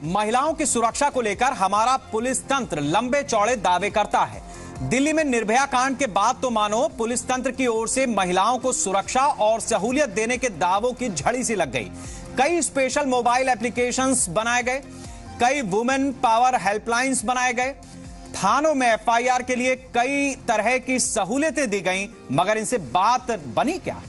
महिलाओं की सुरक्षा को लेकर हमारा पुलिस तंत्र लंबे चौड़े दावे करता है। दिल्ली में निर्भया कांड के बाद तो मानो पुलिस तंत्र की ओर से महिलाओं को सुरक्षा और सहूलियत देने के दावों की झड़ी सी लग गई। कई स्पेशल मोबाइल एप्लीकेशंस बनाए गए, कई वुमेन पावर हेल्पलाइंस बनाए गए, थानों में एफआईआर के लिए कई तरह की सहूलियतें दी गईं, मगर इनसे बात बनी क्या?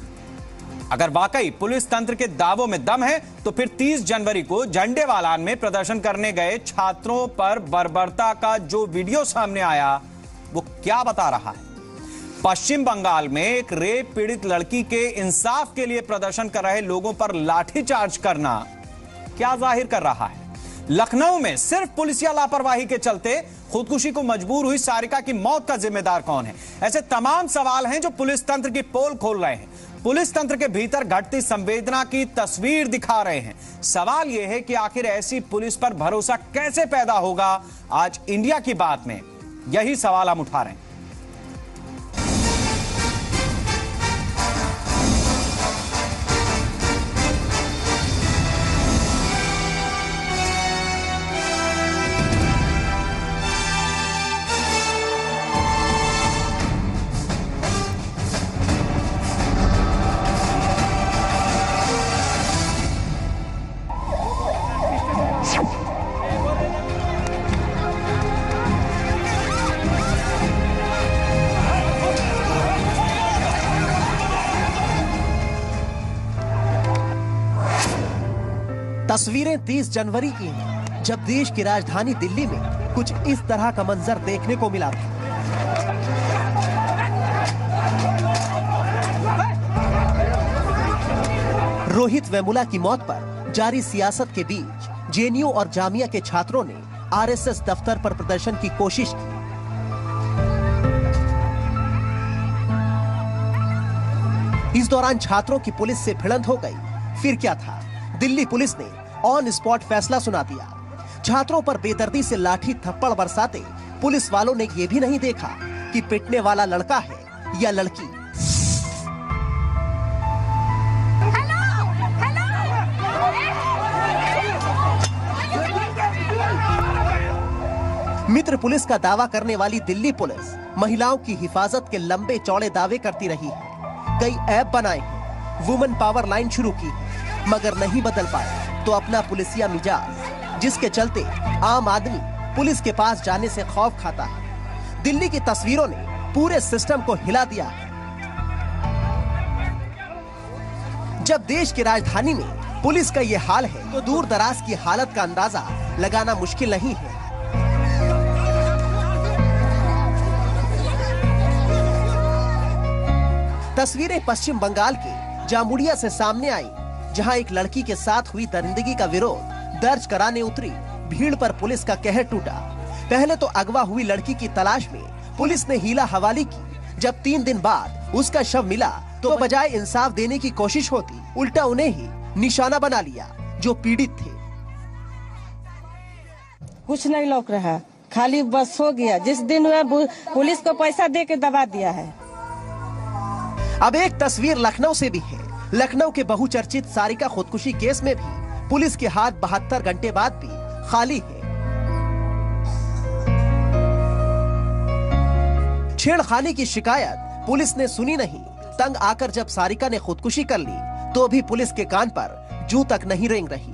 अगर वाकई पुलिस तंत्र के दावों में दम है तो फिर 30 जनवरी को झंडेवालान में प्रदर्शन करने गए छात्रों पर बर्बरता का जो वीडियो सामने आया वो क्या बता रहा है? पश्चिम बंगाल में एक रेप पीड़ित लड़की के इंसाफ के लिए प्रदर्शन कर रहे लोगों पर लाठीचार्ज करना क्या जाहिर कर रहा है? लखनऊ में सिर्फ पुलिसिया लापरवाही के चलते खुदकुशी को मजबूर हुई सारिका की मौत का जिम्मेदार कौन है? ऐसे तमाम सवाल हैं जो पुलिस तंत्र की पोल खोल रहे हैं, पुलिस तंत्र के भीतर घटती संवेदना की तस्वीर दिखा रहे हैं। सवाल यह है कि आखिर ऐसी पुलिस पर भरोसा कैसे पैदा होगा? आज इंडिया की बात में यही सवाल हम उठा रहे हैं। तस्वीरें 30 जनवरी की हैं, जब देश की राजधानी दिल्ली में कुछ इस तरह का मंजर देखने को मिला था। रोहित वेमुला की मौत पर जारी सियासत के बीच जेएनयू और जामिया के छात्रों ने आरएसएस दफ्तर पर प्रदर्शन की कोशिश की। इस दौरान छात्रों की पुलिस से भिड़ंत हो गई। फिर क्या था? दिल्ली पुलिस ने ऑन स्पॉट फैसला सुना दिया। छात्रों पर बेदर्दी से लाठी थप्पड़ बरसाते पुलिस वालों ने यह भी नहीं देखा कि पिटने वाला लड़का है या लड़की। मित्र पुलिस का दावा करने वाली दिल्ली पुलिस महिलाओं की हिफाजत के लंबे चौड़े दावे करती रही है। कई ऐप बनाए हैं, वुमेन पावर लाइन शुरू की है, मगर नहीं बदल पाए तो अपना पुलिसिया मिजाज, जिसके चलते आम आदमी पुलिस के पास जाने से खौफ खाता है। दिल्ली की तस्वीरों ने पूरे सिस्टम को हिला दिया है। जब देश की राजधानी में पुलिस का यह हाल है तो दूर दराज की हालत का अंदाजा लगाना मुश्किल नहीं है। तस्वीरें पश्चिम बंगाल के जामुड़िया से सामने आई, जहां एक लड़की के साथ हुई दरिंदगी का विरोध दर्ज कराने उतरी भीड़ पर पुलिस का कहर टूटा। पहले तो अगवा हुई लड़की की तलाश में पुलिस ने हीला हवाली की। जब 3 दिन बाद उसका शव मिला तो बजाय इंसाफ देने की कोशिश होती, उल्टा उन्हें ही निशाना बना लिया जो पीड़ित थे। कुछ नहीं लौक रहा, खाली बस हो गया। जिस दिन पुलिस को पैसा दे के दबा दिया है। अब एक तस्वीर लखनऊ से भी है। लखनऊ के बहुचर्चित सारिका खुदकुशी केस में भी पुलिस के हाथ 72 घंटे बाद भी खाली है। छेड़खानी की शिकायत पुलिस ने सुनी नहीं। तंग आकर जब सारिका ने खुदकुशी कर ली तो भी पुलिस के कान पर जूं तक नहीं रेंग रही।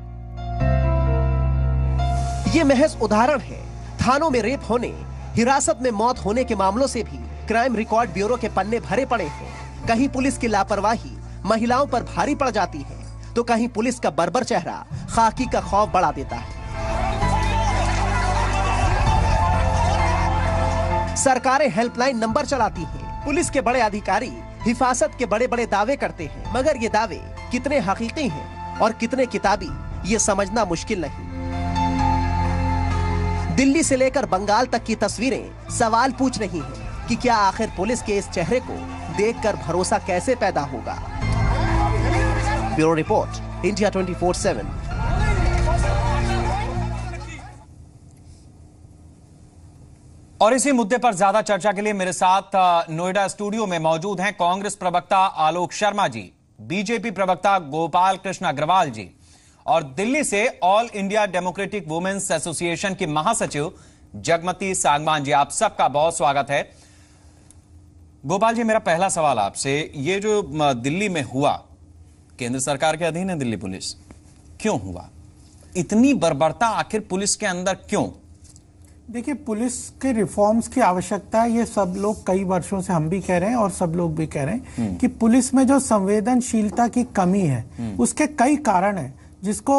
ये महज उदाहरण है। थानों में रेप होने, हिरासत में मौत होने के मामलों से भी क्राइम रिकॉर्ड ब्यूरो के पन्ने भरे पड़े हैं। कहीं पुलिस की लापरवाही महिलाओं पर भारी पड़ जाती है तो कहीं पुलिस का बर्बर चेहरा खाकी का खौफ बढ़ा देता है। सरकारें हेल्पलाइन नंबर चलाती हैं, पुलिस के बड़े अधिकारी हिफाजत के बड़े बड़े दावे करते हैं, मगर ये दावे कितने हकीकी हैं और कितने किताबी ये समझना मुश्किल नहीं। दिल्ली से लेकर बंगाल तक की तस्वीरें सवाल पूछ रही हैं कि क्या आखिर पुलिस के इस चेहरे को देखकर भरोसा कैसे पैदा होगा। Bureau report, India 24/7। और इसी मुद्दे पर ज्यादा चर्चा के लिए मेरे साथ नोएडा स्टूडियो में मौजूद हैं कांग्रेस प्रवक्ता आलोक शर्मा जी, बीजेपी प्रवक्ता गोपाल कृष्ण अग्रवाल जी और दिल्ली से All India Democratic Women's Association की महासचिव जगमती सांगवान जी, आप सबका बहुत स्वागत है। गोपाल जी, मेरा पहला सवाल आपसे, ये जो दिल्ली में हुआ, केंद्र सरकार के अधीन है दिल्ली पुलिस, क्यों हुआ? इतनी बर्बरता आखिर पुलिस के अंदर क्यों? देखिए, पुलिस के रिफॉर्म्स की आवश्यकता है, ये सब लोग कई वर्षों से हम भी कह रहे हैं और सब लोग भी कह रहे हैं कि पुलिस में जो संवेदनशीलता की कमी है उसके कई कारण हैं, जिसको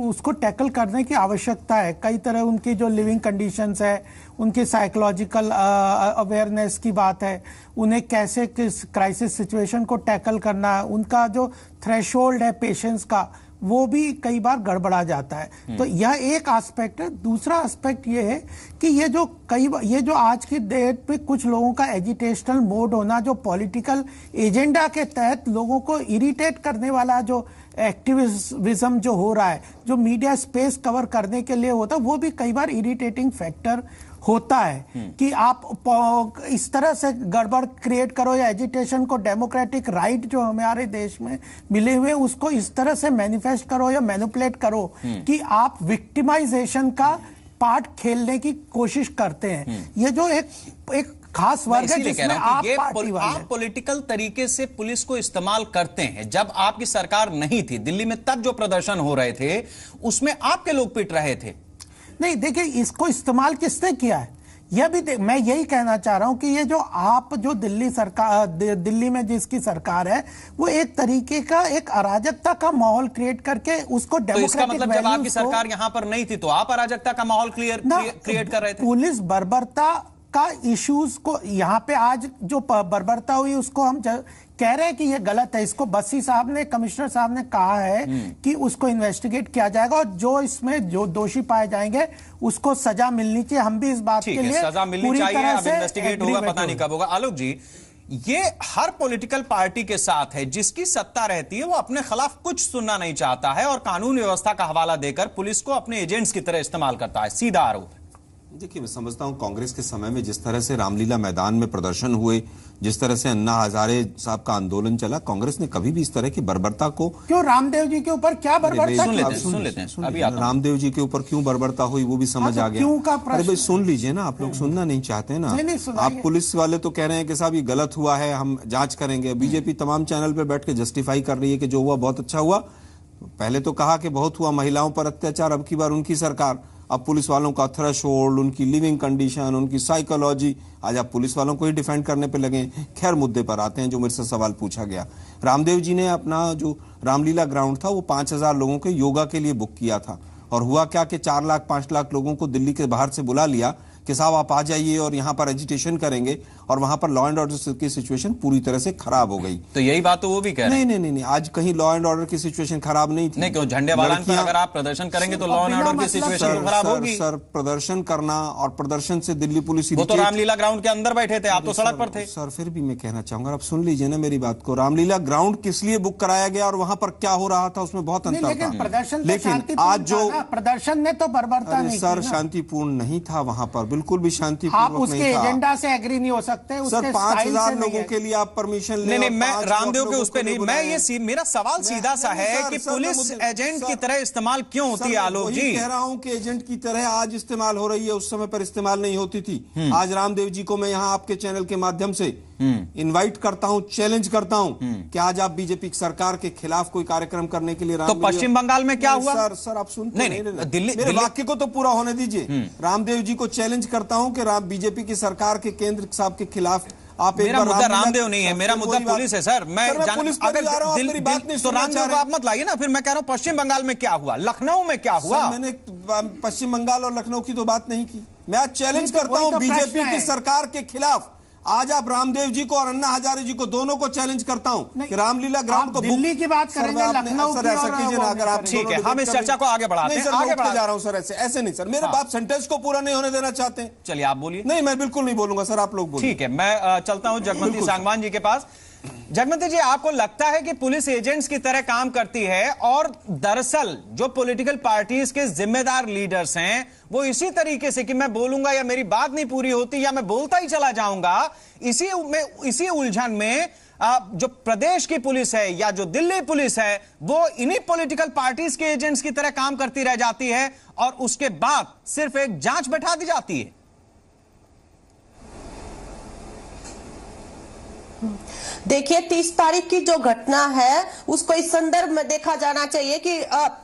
उसको टैकल करने की आवश्यकता है। कई तरह उनकी जो लिविंग कंडीशंस है, उनकी साइकोलॉजिकल अवेयरनेस की बात है, उन्हें कैसे किस क्राइसिस सिचुएशन को टैकल करना है, उनका जो थ्रेशोल्ड है पेशेंस का, वो भी कई बार गड़बड़ा जाता है। तो यह एक एस्पेक्ट है। दूसरा एस्पेक्ट ये है कि ये जो आज की डेट पे कुछ लोगों का एजिटेशनल मोड होना, जो पॉलिटिकल एजेंडा के तहत लोगों को इरिटेट करने वाला जो एक्टिविज्म जो हो रहा है, जो मीडिया स्पेस कवर करने के लिए होता है, वो भी कई बार इरिटेटिंग फैक्टर होता है कि आप इस तरह से गड़बड़ क्रिएट करो या एजिटेशन को, डेमोक्रेटिक राइट जो हमारे देश में मिले हुए उसको इस तरह से मैनिफेस्ट करो या मैनिपुलेट करो कि आप विक्टिमाइजेशन का पार्ट खेलने की कोशिश करते हैं। ये जो एक खास वर्ग है जिसमें आप पॉलिटिकल तरीके से पुलिस को इस्तेमाल करते हैं। जब आपकी सरकार नहीं थी दिल्ली में, तब जो प्रदर्शन हो रहे थे उसमें आपके लोग पिट रहे थे। नहीं, देखिए, इसको इस्तेमाल किसने किया है, यह भी मैं यही कहना चाह रहा हूं कि ये जो दिल्ली में जिसकी सरकार है, वो एक तरीके का एक अराजकता का माहौल क्रिएट करके उसको डेमोक्रेटिक, तो इसका मतलब जब आपकी सरकार यहां पर नहीं थी तो आप अराजकता का माहौल क्रिएट कर रहे थे? पुलिस बर्बरता का इश्यूज को यहाँ पे आज जो बर्बरता हुई उसको हम कह रहे हैं कि ये गलत है। इसको बस्सी साहब ने, कमिश्नर साहब ने कहा है कि उसको इन्वेस्टिगेट किया जाएगा और जो इसमें जो दोषी पाए जाएंगे उसको सजा मिलनी चाहिए। हम भी इस बात के लिए सजा मिलनी चाहिए। अब इन्वेस्टिगेट होगा, पता नहीं कब होगा। आलोक जी, ये हर पॉलिटिकल पार्टी के साथ है, जिसकी सत्ता रहती है वो अपने खिलाफ कुछ सुनना नहीं चाहता है और कानून व्यवस्था का हवाला देकर पुलिस को अपने एजेंट्स की तरह इस्तेमाल करता है। सीधा आरोप। देखिए, मैं समझता हूं कांग्रेस के समय में जिस तरह से रामलीला मैदान में प्रदर्शन हुए, जिस तरह से अन्ना हजारे साहब का आंदोलन चला, कांग्रेस ने कभी भी इस तरह की बर्बरता को क्यों, रामदेव जी के ऊपर क्या बर्बरता? सुन लेते हैं अभी रामदेव जी के ऊपर क्यों बर्बरता हुई वो भी समझ आ गया। अरे भाई सुन लीजिए ना, आप लोग सुनना नहीं चाहते ना। आप पुलिस वाले तो कह रहे हैं कि साहब ये गलत हुआ है, हम जांच करेंगे। बीजेपी तमाम चैनल पे बैठ के जस्टिफाई कर रही है कि जो हुआ बहुत अच्छा हुआ। पहले तो कहा कि बहुत हुआ महिलाओं पर अत्याचार, अब की बार उनकी सरकार, अब पुलिस वालों का थ्रेशोल्ड, उनकी लिविंग कंडीशन, उनकी साइकोलॉजी, आज आप पुलिस वालों को ही डिफेंड करने पे लगे। खैर, मुद्दे पर आते हैं जो मेरे से सवाल पूछा गया। रामदेव जी ने अपना जो रामलीला ग्राउंड था वो 5000 लोगों के योगा के लिए बुक किया था, और हुआ क्या कि 4 लाख 5 लाख लोगों को दिल्ली के बाहर से बुला लिया कि साहब आप आ जाइए और यहाँ पर एजिटेशन करेंगे, और वहां पर लॉ एंड ऑर्डर की सिचुएशन पूरी तरह से खराब हो गई। तो यही बात तो वो भी कह रहे हैं। नहीं, आज कहीं लॉ एंड ऑर्डर की सिचुएशन खराब नहीं थी। नहीं, क्यों झंडे वालन पर अगर आप प्रदर्शन करेंगे तो लॉ एंड ऑर्डर की सिचुएशन तो खराब होगी। सर, प्रदर्शन करना और प्रदर्शन से दिल्ली पुलिस, वो तो रामलीला ग्राउंड के अंदर बैठे थे, आप तो सड़क पर थे। सर, फिर भी मैं कहना चाहूंगा, आप सुन लीजिए ना मेरी बात को। रामलीला ग्राउंड किस लिए बुक कराया गया और वहां पर क्या हो रहा था उसमें बहुत अंतर था। लेकिन आज जो प्रदर्शन ने तो बर्बरता नहीं, सर, शांतिपूर्ण नहीं था वहां पर, बिल्कुल भी शांतिपूर्ण आप उसके एजेंडा से एग्री नहीं हो सकते। सर, 5000 लोगों के लिए आप परमिशन ले। नहीं, मैं रामदेव के उस पे नहीं, मैं ये मेरा सवाल सीधा सा है कि पुलिस एजेंट की तरह इस्तेमाल क्यों होती है? आलोक जी, कह रहा हूं कि एजेंट की तरह आज इस्तेमाल हो रही है, उस समय पर इस्तेमाल नहीं होती थी। आज रामदेव जी को मैं यहाँ आपके चैनल के माध्यम से इनवाइट करता हूं, चैलेंज करता हूं कि आज आप बीजेपी सरकार के खिलाफ कोई कार्यक्रम करने के लिए। तो पश्चिम बंगाल में क्या हुआ? सर आप सुनते नहीं, दिल्ली, मेरे वाक्य को तो पूरा होने दीजिए। रामदेव जी को चैलेंज करता हूं कि बीजेपी की सरकार के केंद्र साहब के खिलाफ आप। मेरा मुद्दा रामदेव नहीं है, मेरा मुद्दा पुलिस है। सर, मैं पुलिस पर जा रहा हूं, मेरी बात नहीं तो रामदेव को आप मत लाइए ना। फिर मैं कह रहा हूं पश्चिम बंगाल में क्या हुआ, लखनऊ में क्या हुआ। मैंने पश्चिम बंगाल और लखनऊ की तो बात नहीं की। मैं आज चैलेंज करता हूं बीजेपी की सरकार के खिलाफ। आज आप रामदेव जी को और अन्ना हजारे जी को दोनों को चैलेंज करता हूं कि रामलीला ग्राउंड को दिल्ली की बात करेंगे, लखनऊ की, ऐसा कीजिए ना। अगर आप ठीक है, हम इस चर्चा को आगे बढ़ाते हैं। आगे बढ़ा जा रहा हूं सर, ऐसे नहीं सर, मेरे बात सेंटेंस को पूरा नहीं होने देना चाहते हैं। चलिए आप बोलिए। नहीं, मैं बिल्कुल नहीं बोलूंगा सर, आप लोग बोलिए। ठीक है, मैं चलता हूं जगमती सांगवान जी के पास। जगमती जी, आपको लगता है कि पुलिस एजेंट्स की तरह काम करती है और दरअसल जो पॉलिटिकल पार्टीज के जिम्मेदार लीडर्स हैं वो इसी तरीके से कि मैं बोलूंगा या मेरी बात नहीं पूरी होती या मैं बोलता ही चला जाऊंगा, इसी उलझन में जो प्रदेश की पुलिस है या जो दिल्ली पुलिस है वो इन्हीं पॉलिटिकल पार्टीज के एजेंट्स की तरह काम करती रह जाती है और उसके बाद सिर्फ एक जांच बैठा दी जाती है। देखिए 30 तारीख की जो घटना है उसको इस संदर्भ में देखा जाना चाहिए कि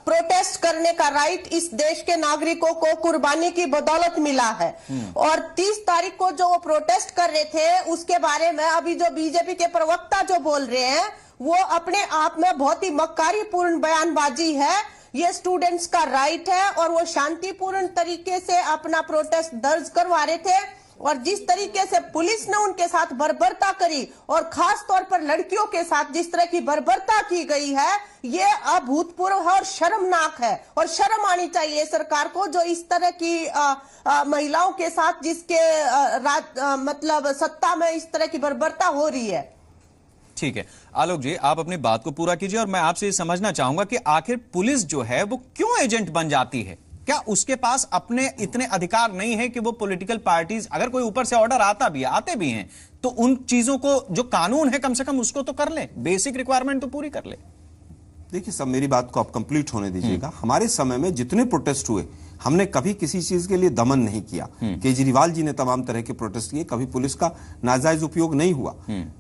प्रोटेस्ट करने का राइट इस देश के नागरिकों को कुर्बानी की बदौलत मिला है और 30 तारीख को जो वो प्रोटेस्ट कर रहे थे उसके बारे में अभी जो बीजेपी के प्रवक्ता जो बोल रहे हैं वो अपने आप में बहुत ही मक्कारीपूर्ण बयानबाजी है। ये स्टूडेंट्स का राइट है और वो शांतिपूर्ण तरीके से अपना प्रोटेस्ट दर्ज करवा रहे थे और जिस तरीके से पुलिस ने उनके साथ बर्बरता करी और खास तौर पर लड़कियों के साथ जिस तरह की बर्बरता की गई है ये अभूतपूर्व है और शर्मनाक है और शर्म आनी चाहिए सरकार को जो इस तरह की महिलाओं के साथ जिसके मतलब सत्ता में इस तरह की बर्बरता हो रही है। ठीक है आलोक जी, आप अपनी बात को पूरा कीजिए और मैं आपसे ये समझना चाहूंगा कि आखिर पुलिस जो है वो क्यों एजेंट बन जाती है? क्या उसके पास अपने इतने अधिकार नहीं है कि वो पॉलिटिकल पार्टीज, अगर कोई ऊपर से ऑर्डर आते भी हैं तो उन चीजों को जो कानून है कम से कम उसको तो कर ले, बेसिक रिक्वायरमेंट तो पूरी कर ले। देखिए सब मेरी बात को आप कंप्लीट होने दीजिएगा। हमारे समय में जितने प्रोटेस्ट हुए हमने कभी किसी चीज के लिए दमन नहीं किया। केजरीवाल जी ने तमाम तरह के प्रोटेस्ट किए, कभी पुलिस का नाजायज उपयोग नहीं हुआ।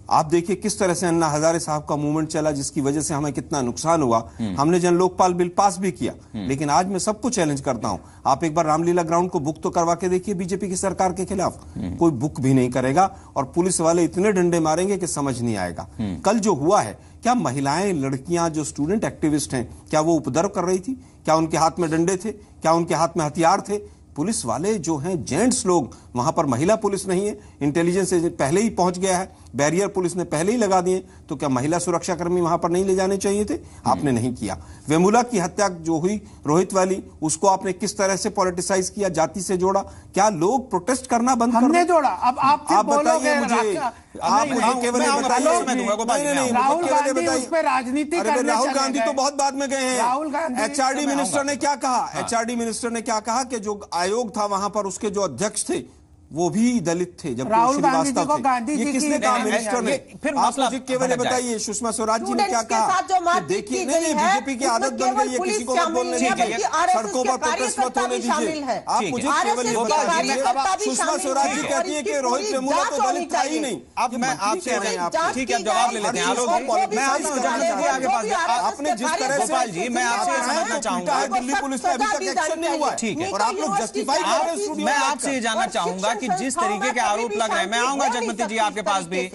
आप देखिए किस तरह से अन्ना हजारे साहब का मूवमेंट चला जिसकी वजह से हमें कितना नुकसान हुआ। हमने जन लोकपाल बिल पास भी किया, लेकिन आज मैं सबको चैलेंज करता हूं, आप एक बार रामलीला ग्राउंड को बुक तो करवा के देखिए बीजेपी की सरकार के खिलाफ। कोई बुक भी नहीं करेगा और पुलिस वाले इतने डंडे मारेंगे कि समझ नहीं आएगा। कल जो हुआ है, क्या महिलाएं लड़कियां जो स्टूडेंट एक्टिविस्ट हैं क्या वो उपद्रव कर रही थी? क्या उनके हाथ में डंडे थे? क्या उनके हाथ में हथियार थे? पुलिस वाले जो हैं जेंट्स लोग, वहां पर महिला पुलिस नहीं है, इंटेलिजेंस पहले ही पहुंच गया है, बैरियर पुलिस ने पहले ही लगा दिए, तो क्या महिला सुरक्षा कर्मी वहां पर नहीं ले जाने चाहिए थे? आपने नहीं किया। वेमुला की हत्या जो हुई रोहित वाली, उसको आपने किस तरह से पॉलिटिसाइज किया, जाति से जोड़ा? क्या लोग प्रोटेस्ट करना बंद कर हमने जोड़ा? अब आप बताइए मुझे, आप मुझे केवल राजनीति। राहुल गांधी तो बहुत बाद में गए हैं। एचआरडी मिनिस्टर ने क्या कहा? एचआरडी मिनिस्टर ने क्या कहा कि जो आयोग था वहां पर उसके जो अध्यक्ष थे वो भी दलित थे, जबकि राहुल गांधी जी को गांधी जी किसने कहा? मिनिस्टर ने। फिर आप मुझे केवल बताइए सुषमा स्वराज जी ने क्या कहा? देखिए नहीं, बीजेपी की आदत बन गई है किसी को मत बोलने दीजिए, सड़कों पर प्रोटेस्ट मत होने दीजिए। आप मुझे केवल ये बताइए, सुषमा स्वराज जी कहती है कि रोहित वेमुला तो दलित था ही नहीं। अब मैं आपसे ठीक है जवाब ले लेते हैं आलोक, मैं आपने जिस तरह गोपाल जी मैं आपसे समझना चाहूंगा, दिल्ली पुलिस का अभी तक एक्शन नहीं हुआ है और आप लोग जस्टिफाई कर रहे हैं। मैं आपसे ये जानना चाहूंगा कि जिस तरीके के आरोप लग रहे हैं, मैं आऊंगा जगमती जी आपके पास भी,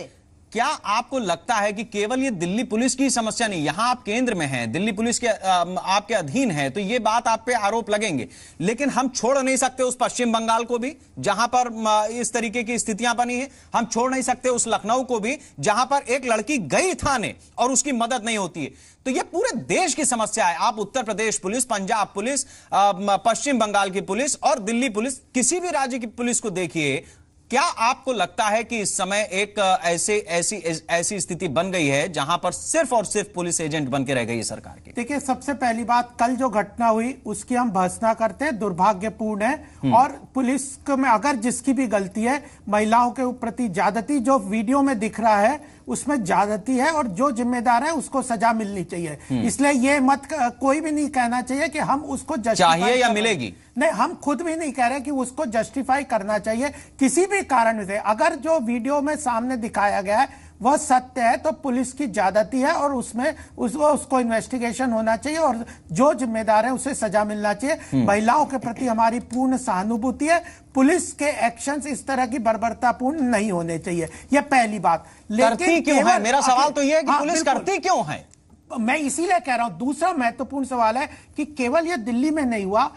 क्या आपको लगता है कि केवल ये दिल्ली पुलिस की समस्या नहीं, यहां आप केंद्र में हैं, दिल्ली पुलिस के आपके अधीन है, तो ये बात आप पे आरोप लगेंगे, लेकिन हम छोड़ नहीं सकते उस पश्चिम बंगाल को भी जहां पर इस तरीके की स्थितियां बनी है, हम छोड़ नहीं सकते उस लखनऊ को भी जहां पर एक लड़की गई थाने और उसकी मदद नहीं होती है। तो ये पूरे देश की समस्या है। आप उत्तर प्रदेश पुलिस, पंजाब पुलिस, पश्चिम बंगाल की पुलिस और दिल्ली पुलिस, किसी भी राज्य की पुलिस को देखिए, क्या आपको लगता है कि इस समय एक ऐसी स्थिति बन गई है जहां पर सिर्फ और सिर्फ पुलिस एजेंट बन के रह गई है सरकार की? देखिए सबसे पहली बात, कल जो घटना हुई उसकी हम बहस ना करते हैं, दुर्भाग्यपूर्ण है और पुलिस में अगर जिसकी भी गलती है, महिलाओं के प्रति ज्यादती जो वीडियो में दिख रहा है उसमें ज्यादती है और जो जिम्मेदार है उसको सजा मिलनी चाहिए। इसलिए ये मत कोई भी नहीं कहना चाहिए कि हम उसको चाहिए या मिलेगी, नहीं, हम खुद भी नहीं कह रहे कि उसको जस्टिफाई करना चाहिए किसी भी कारण से। अगर जो वीडियो में सामने दिखाया गया है वह सत्य है तो पुलिस की ज्यादती है और उसमें उसको इन्वेस्टिगेशन होना चाहिए और जो जिम्मेदार है उसे सजा मिलना चाहिए। महिलाओं के प्रति हमारी पूर्ण सहानुभूति है, पुलिस के एक्शंस इस तरह की बर्बरतापूर्ण नहीं होने चाहिए, यह पहली बात। लेकिन क्यों है? मेरा सवाल तो यह है कि पुलिस करती क्यों है? मैं इसीलिए कह रहा हूं। दूसरा महत्वपूर्ण सवाल है कि केवल ये दिल्ली में नहीं हुआ,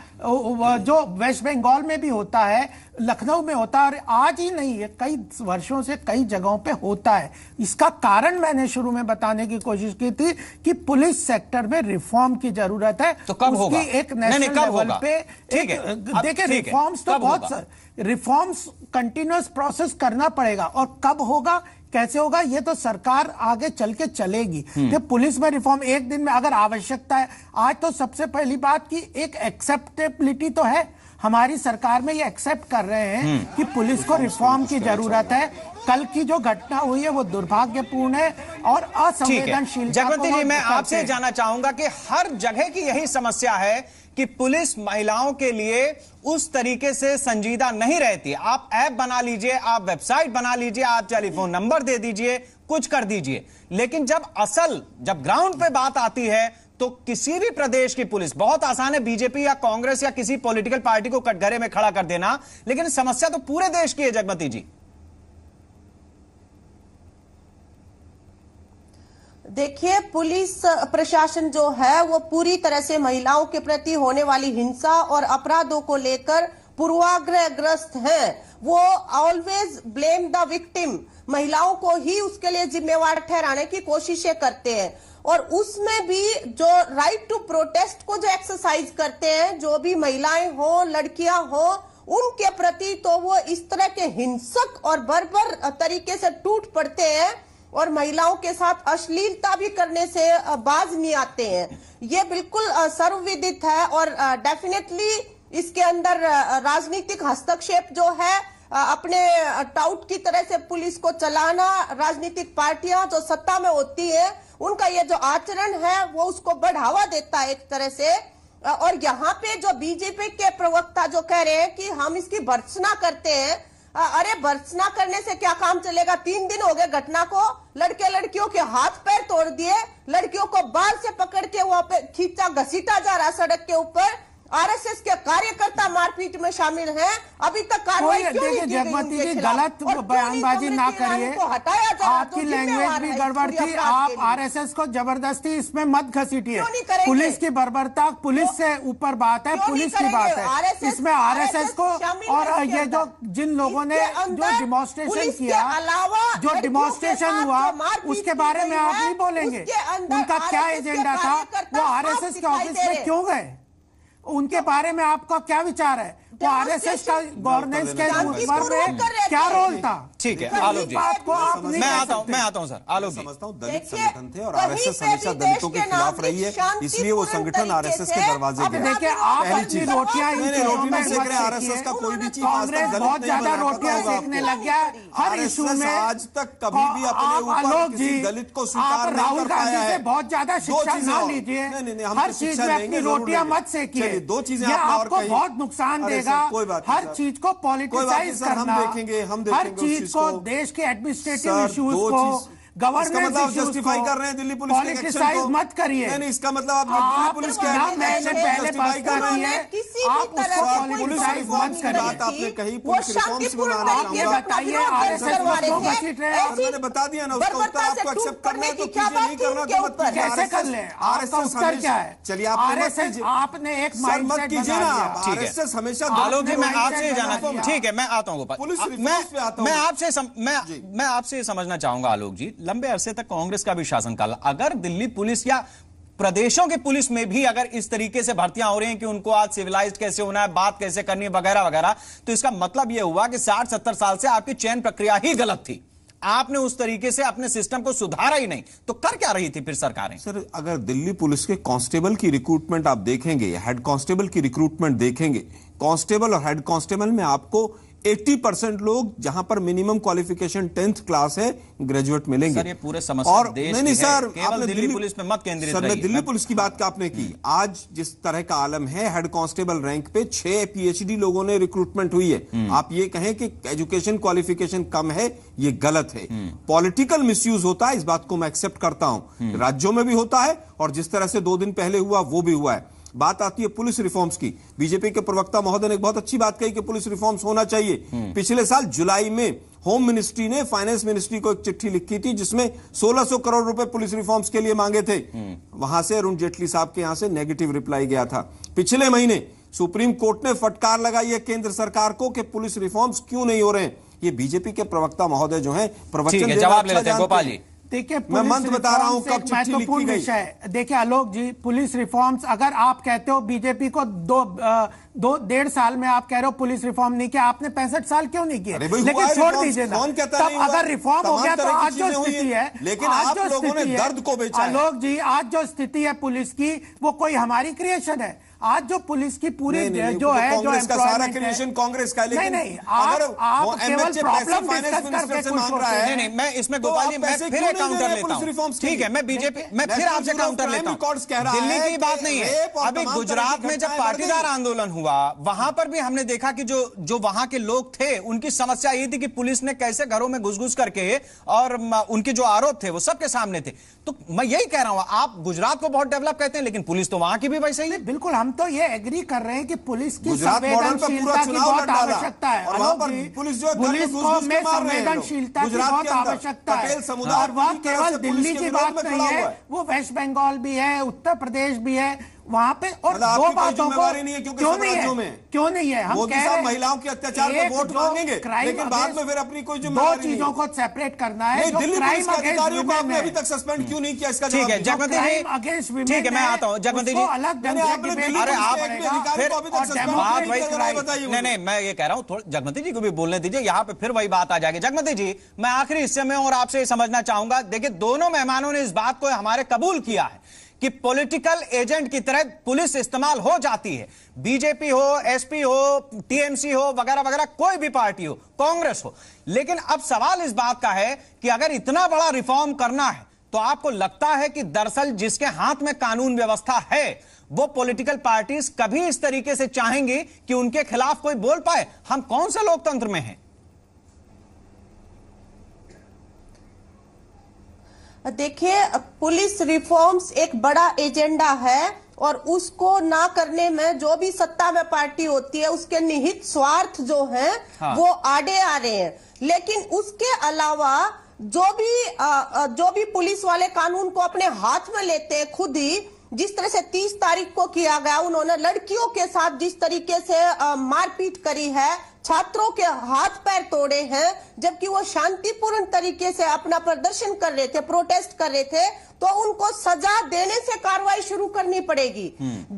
जो वेस्ट बंगाल में भी होता है, लखनऊ में होता है और आज ही नहीं है, कई वर्षों से कई जगहों पे होता है। इसका कारण मैंने शुरू में बताने की कोशिश की थी कि पुलिस सेक्टर में रिफॉर्म की जरूरत है। तो कब होगा? एक नेशनल लेवल पे देखिए रिफॉर्म्स तो बहुत, रिफॉर्म्स कंटिन्यूअस प्रोसेस करना पड़ेगा और कब होगा कैसे होगा ये तो सरकार आगे चल के चलेगी। तो पुलिस में रिफॉर्म एक दिन में अगर आवश्यकता है, आज तो सबसे पहली बात की एक एक्सेप्टेबिलिटी तो है, हमारी सरकार में ये एक्सेप्ट कर रहे हैं कि पुलिस को रिफॉर्म की जरूरत है। कल की जो घटना हुई है वो दुर्भाग्यपूर्ण है और असंवेदनशील। जगवंती जी, मैं आपसे जानना चाहूंगा कि हर जगह की यही समस्या है कि पुलिस महिलाओं के लिए उस तरीके से संजीदा नहीं रहती। आप ऐप बना लीजिए, आप वेबसाइट बना लीजिए, आप टेलीफोन नंबर दे दीजिए, कुछ कर दीजिए, लेकिन जब ग्राउंड पे बात आती है तो किसी भी प्रदेश की पुलिस, बहुत आसान है बीजेपी या कांग्रेस या किसी पॉलिटिकल पार्टी को कटघरे में खड़ा कर देना, लेकिन समस्या तो पूरे देश की है। जगमती जी, देखिए, पुलिस प्रशासन जो है वो पूरी तरह से महिलाओं के प्रति होने वाली हिंसा और अपराधों को लेकर पूर्वाग्रहग्रस्त है। वो ऑलवेज ब्लेम द विक्टिम, महिलाओं को ही उसके लिए जिम्मेवार ठहराने की कोशिशें करते हैं। और उसमें भी जो राइट टू प्रोटेस्ट को जो एक्सरसाइज करते हैं, जो भी महिलाएं हो, लड़कियां हो, उनके प्रति तो वो इस तरह के हिंसक और बर्बर तरीके से टूट पड़ते हैं और महिलाओं के साथ अश्लीलता भी करने से बाज नहीं आते हैं। ये बिल्कुल सर्वविदित है और डेफिनेटली इसके अंदर राजनीतिक हस्तक्षेप जो है, अपने टाउट की तरह से पुलिस को चलाना, राजनीतिक पार्टियां जो सत्ता में होती है उनका ये जो आचरण है वो उसको बढ़ावा देता है एक तरह से। और यहाँ पे जो बीजेपी के प्रवक्ता जो कह रहे हैं कि हम इसकी भर्त्सना करते हैं, अरे भर्त्सना करने से क्या काम चलेगा? 3 दिन हो गए घटना को, लड़के लड़कियों के हाथ पैर तोड़ दिए, लड़कियों को बाल से पकड़ के वहां पे खींचा घसीटा जा रहा सड़क के ऊपर। आरएसएस के कार्यकर्ता मारपीट में शामिल हैं, अभी तक कार्रवाई क्यों नहीं की गई? जगमती जी, गलत बयानबाजी ना करिए, आपकी लैंग्वेज भी गड़बड़ थी। आप आरएसएस को जबरदस्ती इसमें मत घसीटिए। पुलिस की बर्बरता पुलिस से ऊपर बात है, पुलिस की बात है, इसमें आरएसएस को और ये जो जिन लोगों ने जो डिमॉन्स्ट्रेशन किया, जो डिमॉन्स्ट्रेशन हुआ, उसके बारे में आप नहीं बोलेंगे? उनका क्या एजेंडा था? वो आरएसएस के ऑफिस में क्यों गए? उनके बारे में आपका क्या विचार है? वो आरएसएस का गवर्नेंस के ऊपर में क्या रोल था? ठीक है आलोक जी, मैं आता हूं सर। आलोक जी, समझता हूं दलित संगठन थे और आरएसएस हमेशा दलितों के खिलाफ रही है, इसलिए वो संगठन आरएसएस के दरवाजे गया। देखिए, आप अपनी रोटियां रोटी में सेक रहे हैं, आरएसएस का कोई भी चीज कांग्रेस बहुत ज्यादा रोटियां सेकने लग गया हर इशू में। आज तक कभी भी अपने ऊपर किसी दलित को स्वीकार नहीं कर पाया है। बहुत ज्यादा शिक्षा ना लीजिए, हर चीज में अपनी रोटियां मत सेकिए। 2 चीजें आपको बहुत नुकसान देगा। हर चीज को पॉलिटिसाइज करना, हर चीज को देश के एडमिनिस्ट्रेटिव इश्यूज को, गवर्नेंस जस्टिफाई कर रहे हैं दिल्ली पुलिस के एक्शन को। मत करिए। नहीं, इसका मतलब आप दिल्ली पुलिस के पहले बात कर रही है, आप उसको पॉलिटिसाइज मत करिए। बात आपने कही, पुलिस रिफॉर्म्स बनाना ये बताइए, आरएसएस को घसीट रहे हैं। मैंने बता दिया ना, उसका उत्तर आपको एक्सेप्ट करना है तो कीजिए, नहीं करना तो मत कीजिए। कैसे कर ले? आपका उत्तर क्या है? चलिए, आरएसएस आपने एक माइंडसेट कीजिए ना। आरएसएस हमेशा आलोक जी, मैं आपसे जानना, ठीक है मैं आता हूँ गोपाल, मैं आपसे समझना चाहूंगा आलोक जी, लंबे अरसे तक कांग्रेस का भी शासनकाल, अगर दिल्ली पुलिस या प्रदेशों की पुलिस में भी अगर इस तरीके से भर्तियां हो रही हैं कि उनको आज सिविलाइज्ड कैसे होना है, बात कैसे करनी है वगैरह वगैरह, तो इसका मतलब यह हुआ कि 60-70 साल से आपकी चयन प्रक्रिया ही गलत थी। आपने उस तरीके से अपने सिस्टम को सुधारा ही नहीं, तो कर क्या रही थी फिर सरकारें? सर, अगर दिल्ली पुलिस के कांस्टेबल की रिक्रूटमेंट आप देखेंगे, हेड कांस्टेबल की रिक्रूटमेंट देखेंगे, कांस्टेबल और हेड कांस्टेबल में आपको 80% लोग जहां पर मिनिमम क्वालिफिकेशन 10th क्लास है, ग्रेजुएट मिलेंगे। सर, ये पूरे समस्या और देश नहीं सर, केवल दिल्ली पुलिस पे मत केंद्रित सर, मैं दिल्ली पुलिस की बात आपने की। आज जिस तरह का आलम है, हेड कांस्टेबल रैंक पे 6 PhD लोगों ने रिक्रूटमेंट हुई है। आप ये कहें कि एजुकेशन क्वालिफिकेशन कम है, ये गलत है। पॉलिटिकल मिसयूज होता है, इस बात को मैं एक्सेप्ट करता हूं, राज्यों में भी होता है और जिस तरह से 2 दिन पहले हुआ वो भी हुआ है। बात आती है पुलिस रिफॉर्म्स की। बीजेपी के प्रवक्ता महोदय ने एक बहुत अच्छी बात कही कि पुलिस रिफॉर्म्स होना चाहिए। पिछले साल जुलाई में होम मिनिस्ट्री ने फाइनेंस मिनिस्ट्री को एक चिट्ठी लिखी थी जिसमें 1600 करोड़ रुपए पुलिस रिफॉर्म्स के लिए मांगे थे। वहां से अरुण जेटली साहब के यहां से नेगेटिव रिप्लाई गया था। पिछले महीने सुप्रीम कोर्ट ने फटकार लगाई है केंद्र सरकार को कि पुलिस रिफॉर्म्स क्यों नहीं हो रहे हैं। ये बीजेपी के प्रवक्ता महोदय जो हैं प्रवचन जवाब ले लेते हैं गोपाल जी। देखिए, मैं मंत्र बता रहा हूं कब चिट्ठी लिखी गई। देखिए आलोक जी, पुलिस रिफॉर्म्स अगर आप कहते हो बीजेपी को 2-1.5 साल में आप कह रहे हो पुलिस रिफॉर्म नहीं किया, आपने 65 साल क्यों नहीं किया? लेकिन छोड़ दीजिए ना, तब अगर रिफॉर्म हो गया तो आज जो स्थिति है, लेकिन आप लोगों ने दर्द को बेचा है। आलोक जी, आज जो स्थिति है पुलिस की वो कोई हमारी क्रिएशन है? आज जो पुलिस की पूरी जो है कांग्रेस का सारा क्रिएशन कांग्रेस का, लेकिन नहीं अगर वो एमएचए पैसे फाइनेंस मिनिस्टर से मांग रहा है, नहीं मैं इसमें गोपाल जी मैं फिर एक काउंटर लेता हूं। ठीक है, मैं बीजेपी मैं फिर आपसे काउंटर लेता हूं। दिल्ली की बात नहीं है, अभी गुजरात में जब पाटीदार आंदोलन हुआ वहां पर भी हमने देखा कि जो वहां के लोग थे उनकी समस्या ये थी कि पुलिस ने कैसे घरों में घुस करके और उनके जो आरोप थे वो सबके सामने थे। तो मैं यही कह रहा हूं, आप गुजरात को बहुत डेवलप कहते हैं लेकिन पुलिस तो वहां की भी वैसे ही है। बिल्कुल, हम तो ये एग्री कर रहे हैं कि पुलिस की संवेदनशीलता की बहुत आवश्यकता है, पुलिस को में संवेदनशीलता की बहुत आवश्यकता है। और वह केवल दिल्ली की बात नहीं है, वो वेस्ट बंगाल भी है, उत्तर प्रदेश भी है, वहां पे। और दो बातों को नहीं है, क्यों नहीं है, हम कह रहे हैं महिलाओं के अत्याचार पर वोट मांगेंगे लेकिन बाद में फिर अपनी कोई जिम्मेदारी दो चीजों को सेपरेट करना है। दिल्ली पुलिस के अधिकारियों को आपने अभी तक सस्पेंड क्यों नहीं किया, इसका ठीक है जगमती जी, ठीक है मैं आता हूं जगमती जी। अलग अरे आप नहीं मैं ये कह रहा हूं, थोड़ा जगमती जी को भी बोलने दीजिए, यहां पे फिर वही बात आ जाएगी। जगमती जी, मैं आखिरी हिस्से में और आपसे समझना चाहूंगा, देखिए दोनों मेहमानों ने इस बात को हमारे कबूल किया है कि पॉलिटिकल एजेंट की तरह पुलिस इस्तेमाल हो जाती है। बीजेपी हो, एसपी हो, टीएमसी हो, वगैरह वगैरह, कोई भी पार्टी हो, कांग्रेस हो। लेकिन अब सवाल इस बात का है कि अगर इतना बड़ा रिफॉर्म करना है तो आपको लगता है कि दरअसल जिसके हाथ में कानून व्यवस्था है वो पॉलिटिकल पार्टीज कभी इस तरीके से चाहेंगी कि उनके खिलाफ कोई बोल पाए? हम कौन सा लोकतंत्र में हैं? देखिए, पुलिस रिफॉर्म्स एक बड़ा एजेंडा है और उसको ना करने में जो भी सत्ता में पार्टी होती है उसके निहित स्वार्थ जो हैं वो आड़े आ रहे हैं। लेकिन उसके अलावा जो भी पुलिस वाले कानून को अपने हाथ में लेते हैं खुद ही, जिस तरह से 30 तारीख को किया गया, उन्होंने लड़कियों के साथ जिस तरीके से मारपीट करी है, छात्रों के हाथ पैर तोड़े हैं, जबकि वो शांतिपूर्ण तरीके से अपना प्रदर्शन कर रहे थे, प्रोटेस्ट कर रहे थे, तो उनको सजा देने से कार्रवाई शुरू करनी पड़ेगी।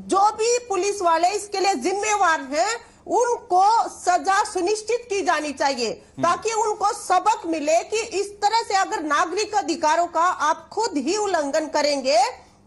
जो भी पुलिस वाले इसके लिए जिम्मेवार हैं उनको सजा सुनिश्चित की जानी चाहिए ताकि उनको सबक मिले कि इस तरह से अगर नागरिक अधिकारों का आप खुद ही उल्लंघन करेंगे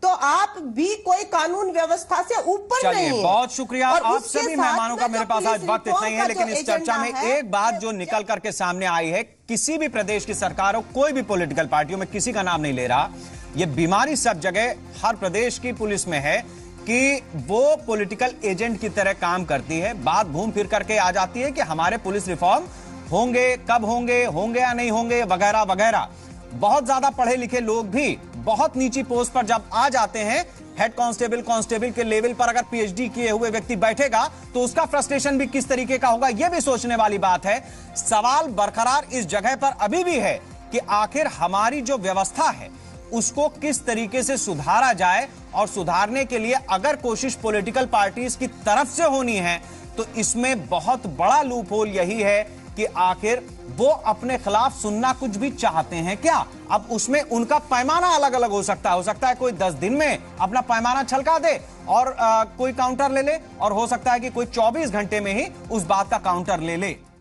तो आप भी कोई कानून व्यवस्था से ऊपर नहीं है। बहुत शुक्रिया आप सभी मेहमानों का। मेरे पास आज वक्त इतना ही है, लेकिन इस चर्चा में एक बात जो निकल करके सामने आई है, किसी भी प्रदेश की सरकार हो, कोई भी पॉलिटिकल पार्टियों में किसी का नाम नहीं ले रहा, ये बीमारी सब जगह हर प्रदेश की पुलिस में है कि वो पॉलिटिकल एजेंट की तरह काम करती है। बात घूम फिर करके आ जाती है कि हमारे पुलिस रिफॉर्म होंगे, कब होंगे या नहीं होंगे, वगैरह वगैरह। बहुत ज्यादा पढ़े लिखे लोग भी बहुत नीची पोस्ट पर जब आ जाते हैं, हेड कांस्टेबल के लेवल पर अगर पीएचडी किए हुए व्यक्ति बैठेगा तो उसका फ्रस्ट्रेशन भी किस तरीके का होगा, यह भी सोचने वाली बात है। सवाल बरकरार इस जगह पर अभी भी है कि आखिर हमारी जो व्यवस्था है उसको किस तरीके से सुधारा जाए, और सुधारने के लिए अगर कोशिश पॉलिटिकल पार्टीज की तरफ से होनी है तो इसमें बहुत बड़ा लूप होल यही है कि आखिर वो अपने खिलाफ सुनना कुछ भी चाहते हैं क्या। अब उसमें उनका पैमाना अलग अलग हो सकता है कोई 10 दिन में अपना पैमाना छलका दे और कोई काउंटर ले ले, और हो सकता है कि कोई 24 घंटे में ही उस बात का काउंटर ले ले।